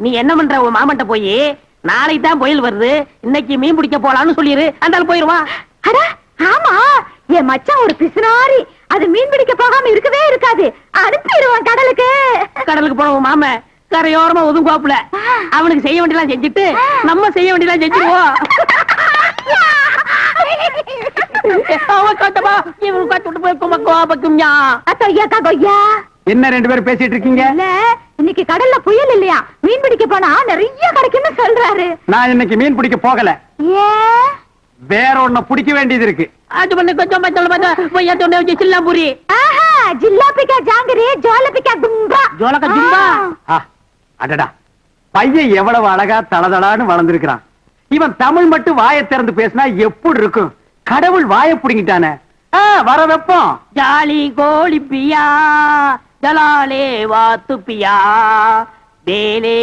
நீ என்ன பண்ற உன் மாமன்ட்ட போய் நாளைக்கு தான் புயல் வருது, இன்னைக்கு மீன் பிடிக்க போலான்னு சொல்லிரு, அந்த போயிருவான். அட ஆமா, என் மச்சான் ஒரு பிசுனாரி, அது மீன் பிடிக்க போகாம இருக்கவே இருக்காது, அனுப்பிடுவான் கடலுக்கு. கடலுக்கு போன உன் மாமன் கரையோரமா ஒதுங்குவாப்புல, அவனுக்கு செய்ய வேண்டியலாம் செஞ்சுட்டு நம்ம செய்ய வேண்டியலாம் செஞ்சிருவோம். என்ன ரெண்டு பேரும் பேசிட்டு இருக்கீங்க? இன்னைக்கு கடல்ல புயல் இல்லையா, மீன் பிடிக்க போனா நிறைய கிடைக்கும்னு சொல்றாரு. நான் இன்னைக்கு மீன் பிடிக்க போகல, வேற ஒண்ணு பிடிக்க வேண்டியது இருக்கு. அது பண்ண கொஞ்சம் சில்லாம்பூரி, ஜில்லாபிக்கா ஜாங்கிரி, ஜோலபிக்கா தும்பா. ஜோலக்கா தும்பா. அடடா, பையன் எவ்வளவு அழகா தளதளான்னு வளர்ந்திருக்கிறான். இவன் தமிழ் மட்டும் வாயை திறந்து பேசினா எப்படி இருக்கும்? கடவுள் வாயை புடிங்கிட்டானே. வர வெப்பம். ஜாலி கோழி பியா, ஜலாலே வாத்து பியா, வேலே